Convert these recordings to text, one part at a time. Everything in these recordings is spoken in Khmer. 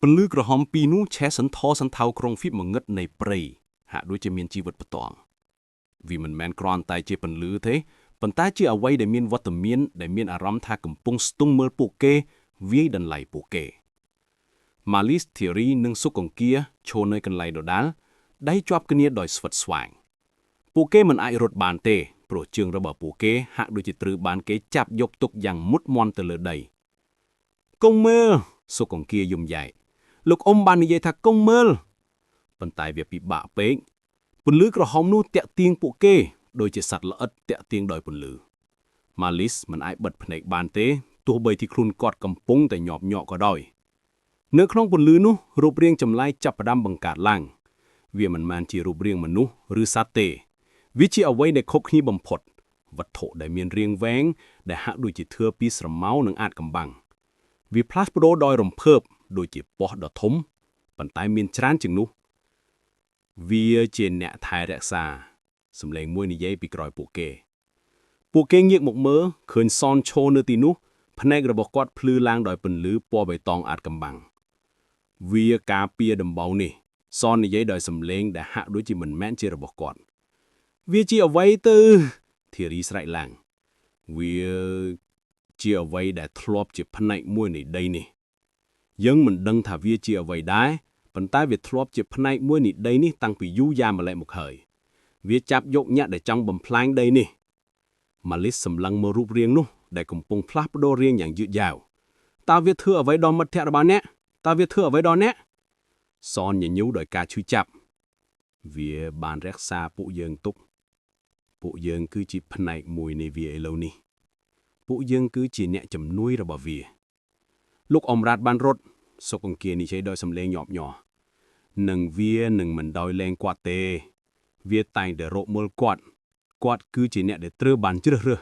ពលឺក្រហមពីរនោះឆេះសន្ធោសន្ធៅក្រុងហ្វីបមួយងឹតនៃព្រៃហាក់ដូចជាមានជីវិតបន្ទាល់វាមិនមែនគ្រាន់តែជាពន្លឺទេប៉ុន្តែជាអ្វីដែលមានវត្តមានដែលមានអារម្មណ៍ថាកំពុងស្ទង់មើលពួកគេវាយដន្លៃពួកគេ Malis Thierry និងសុកង្គាឈរនៅកន្លែងដដាលដៃជាប់គ្នាដោយស្វិតស្វាញពួកគេមិនអាចរត់បានទេព្រោះជើងរបស់ពួកគេហាក់ដូចជាត្រូវបានគេចាប់យកទុកយ៉ាងមុតមាំទៅលើដីកុំមើលសុកង្គាយំយ៉ែកលោកអ៊ំបាននិយាយថាកុំមើលប៉ុន្តែវាពិបាកពេកពន្លឺក្រហមនោះតាក់ទាញពួកគេដូចជាសត្វល្អិតតាក់ទាញដោយពន្លឺ Malis មិនអាចបិទភ្នែកបានទេទោះបីជាខ្លួនគាត់កំពុងតែញាប់ញ័រក៏ដោយនៅក្នុងពន្លឺនោះរូបរាងចម្លែកចាប់ផ្ដើមបង្កើតឡើងវាមិនមែនជារូបរាងមនុស្សឬសត្វទេវាជាអ្វីដែលខុសគ្នាបំផុតវត្ថុដែលមានរាងវែងដែលហាក់ដូចជាធ្វើពីស្រមោលនិងអាចកំបាំងវាផ្លាស់ប្ដូរដោយរំភើបដូចជាពស់ដ៏ធំប៉ុន្តែមានច្រើនជាងនោះវាជាអ្នកថែរក្សាសំឡេងមួយនិយាយពីក្រោយពួកគេងាកមកមើលឃើញសនឈរនៅទីនោះភ្នែករបស់គាត់ភ្លឺឡើងដោយពន្លឺពណ៌បៃតងអាចកំបាំងវាការពារដំបូងនេះសននិយាយដោយសំឡេងដែលហាក់ដូចជាមិនមែនជារបស់គាត់វាជាអ្វីទៅធីរីស្រែកឡើងវាជាអ្វីដែលធ្លាប់ជាផ្នែកមួយនៃដីនេះយើងមិនដឹងថាវាជាអ្វីដែរប៉ុន្តែវាធ្លាប់ជាផ្នែកមួយនៃដីនេះតាំងពីយូរយ៉ាម្ល៉េះមកហើយវាចាប់យកញាក់ដែលចង់បំផ្លាញដីនេះ Malis សម្លឹងមើលរូបរាងនោះដែលកំពុងផ្លាស់ប្ដូររាងយ៉ាងយឺតយ៉ាវតើវាធ្វើអ្វីដល់មិត្តភក្តិរបស់អ្នកតើវាធ្វើអ្វីដល់អ្នកសនញញូដោយការឈឺចាប់វាបានរក្សាពួកយើងទុកពួកយើងគឺជាផ្នែកមួយនៃវាឥឡូវនេះពួកយើងគឺជាអ្នកជំនួយរបស់វាលោកអមរ៉ាតបានរត់សុកង្គានិយាយដោយសំឡេងញាប់ញ័រនឹងវានឹងមិនដោយលែងគាត់ទេវាតែងតែរកមើលគាត់គឺជាអ្នកដែលត្រូវបានជ្រើសរើស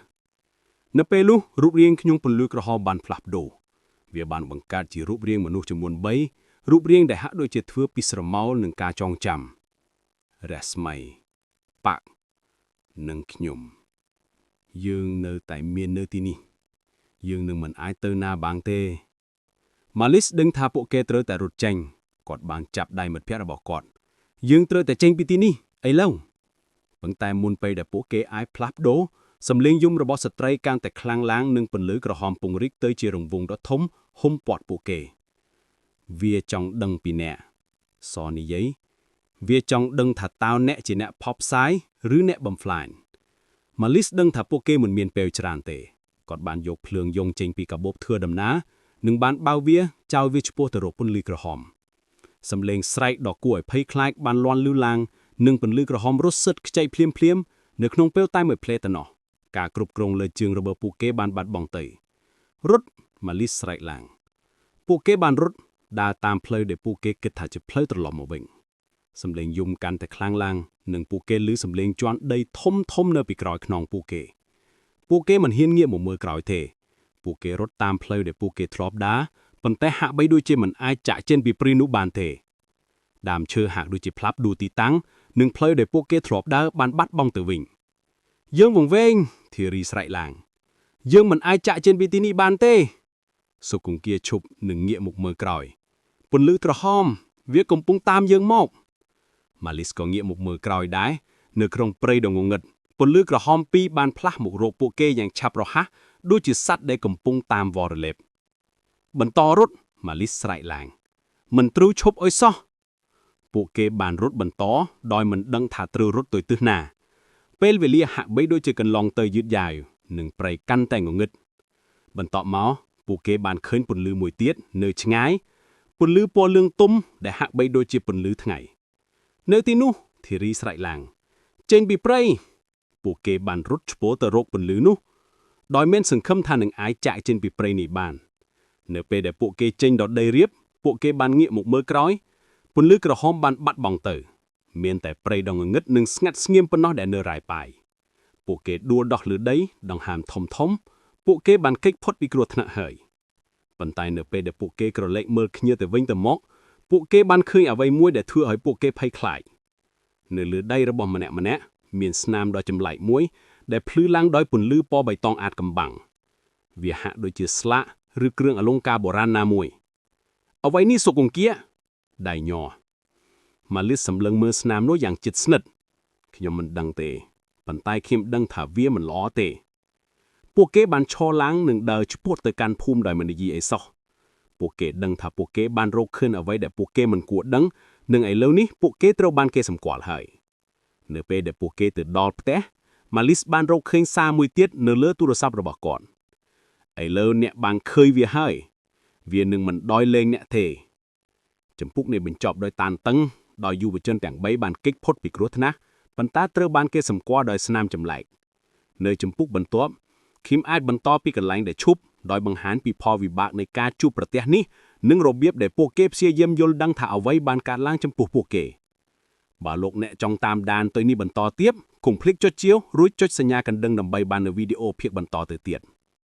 នៅពេលនោះរូបរាងខ្ញុំពន្លឺក្រហមបានផ្លាស់ប្ដូរវាបានបង្កើតជារូបរាងមនុស្សចំនួន3រូបរាងដែលហាក់ដូចជាធ្វើពីស្រមោលនិងការចងចាំរស្មីប៉ាក់និងខ្ញុំយើងនៅតែមាននៅទីនេះយើងនឹងមិនអាចទៅណាបានទេ Malis ដឹងថាពួកគេត្រូវតែរត់ចេញគាត់បានចាប់ដៃមិត្តភក្តិរបស់គាត់យើងត្រូវតែចេញពីទីនេះឥឡូវប៉ុន្តែមុនពេលដែលពួកគេអាចផ្លាស់ប្ដូរសំឡេងយំរបស់ស្ត្រីកាន់តែខ្លាំងឡើងនិងពន្លឺក្រហមពង្រីកទៅជារង្វង់ដ៏ធំហុំព័ទ្ធពួកគេវាចង់ដឹងពីអ្នកសនិយាយវាចង់ដឹងថាតើអ្នកជាអ្នកផុសផ្សាយឬអ្នកបំផ្លាញ Malis ដឹងថាពួកគេមិនមានពេលច្រើនទេគាត់បានយកភ្លើងយងចេញពីកាបូបធ្វើដំណើរនិងបានបើកវាចោលវាឆ្ពោះទៅរកពន្លឺក្រហមសំឡេងស្រែកដ៏គួរឲ្យភ័យខ្លាចបានលាន់ឮឡើងនិងពន្លឺក្រហមរត់សិតខ្ចីភ្លាមនៅក្នុងពេលតែមួយភ្លែតតែណោះការគ្រប់គ្រងលើជើងរបស់ពួកគេបានបាត់បង់ទៅរត់ Malis ស្រែកឡើងពួកគេបានរត់ដើរតាមផ្លូវដែលពួកគេគិតថាជាផ្លូវត្រឡប់មកវិញសំឡេងយំកាន់តែខ្លាំងឡើងនិងពួកគេឮសំឡេងជាន់ដីធំនៅពីក្រោយខ្នងពួកគេមិនហ៊ានងាកមកមើលក្រោយទេពួកគេរត់តាមផ្លូវដែលពួកគេធ្លាប់ដើរប៉ុន្តែហាក់បីដូចជាមិនអាចចាក់ចេញពីព្រៃនោះបានទេដើមឈើហាក់ដូចជាផ្លាប់ដួលទីតាំងនិងផ្លូវដែលពួកគេធ្លាប់ដើរបានបាត់បង់ទៅវិញយើងវង្វេងធីរីស្រែកឡើងយើងមិនអាចចាក់ចេញពីទីនេះបានទេសុគង្គាឈប់និងងាកមកមើលក្រោយពន្លឺក្រហមវាកំពុងតាមយើងមក Malis ក៏ងាកមកមើលក្រោយដែរនៅក្នុងព្រៃដ៏ងងឹតពន្លឺក្រហមពីរបានផ្លាស់មករកពួកគេយ៉ាងឆាប់រហ័សដូចជាសត្វដែលកំពុងតាមវរលេបបន្តរត់ Malis ស្រែកឡើងមិនត្រូវឈប់អុយសោះពួកគេបានរត់បន្តដោយមិនដឹងថាត្រូវរត់ទៅទិសណាពេលវេលាហាក់បីដូចជាកន្លងទៅយឺតយ៉ាវនិងព្រៃកាន់តែងងឹតបន្ទាប់មកពួកគេបានឃើញពន្លឺមួយទៀតនៅឆ្ងាយពន្លឺពណ៌លឿងទុំដែលហាក់បីដូចជាពន្លឺថ្ងៃនៅទីនោះធីរីស្រែកឡើងចេញពីព្រៃពួកគេបានរត់ឆ្ពោះទៅរកពន្លឺនោះដោយមានសង្ឃឹមថានឹងអាចចាក់ចេញពីព្រៃនេះបាននៅពេលដែលពួកគេចេញដល់ដីរាបពួកគេបានងាកមកមើលក្រោយពន្លឺក្រហមបានបាត់បង់ទៅមានតែព្រៃដ៏ងងឹតនិងស្ងាត់ស្ងៀមប៉ុណ្ណោះដែលនៅរាយប៉ាយពួកគេដួលដោះលើដីដង្ហើមធំពួកគេបានគេចផុតពីគ្រោះថ្នាក់ហើយប៉ុន្តែនៅពេលដែលពួកគេក្រឡេកមើលគ្នាទៅវិញទៅមកពួកគេបានឃើញអ្វីមួយដែលធ្វើឲ្យពួកគេភ័យខ្លាចនៅលើដៃរបស់ម្នាក់មានស្នាមដ៏ចម្លែកមួយដែលភ្លឺឡើងដោយពន្លឺពណ៌បៃតងអាចកំបាំងវាហាក់ដូចជាស្លាកឬគ្រឿងអលង្ការបុរាណណាមួយ เอาไว้นี่สุกงเกียได้ยอมาลิสสำเริงมือสนามโน้อย่างจิตสนิทขยมมันดังเตปันใต้เข้มดังถาเวียมันล้อเตพวกเก๋บานชอล้างหนึ่งเดอชุปวดแต่การภูมิได้มันยีไอซอพวกเก๋ดังถาพวกเก๋บานโรคขึ้นเอาไว้แต่พวกเก๋มันกวดดังหนึ่งไอเล่านี้พวกเก๋เต้าบานเก๋สมกวาดให้เนื้อเปเดพวกเก๋ตื่นดอลเตะมาลิสบานโรคขึ้นซามุยเตียดเนื้อเลือตุรศัพท์ระบก่อนไอเล่าเนี่ยบางเคยเวียให้เวียหนึ่งมันดอยเลงเนี่ยเทจำปุกเนี่ยเป็นจอบโดยตานตั้งดอยอยู่บนเชิงแต่งใบบานเก๊กพดปีกรุธนะปันตาเตอบานเกสมกว่าโดยสนามจำไหลเนยจำปุกบรรทบคิมอาจบรรทอปีกันแรงได้ชุบโดยบังหารปีพอวิบากในการจูประเทศนี้นึ่งระเบียบได้พวกเก็บเสียเยี่ยมยลดังถ่าเอาไว้บานการล้างจำปุกพวกเกบาโลกเนี่ยจองตามดานตัวนี้บรรทอเทียบคงพลิกจดเจียวรู้จดสัญญากันดังนำใบบานในวิดีโอเพียกบรรทอเตียด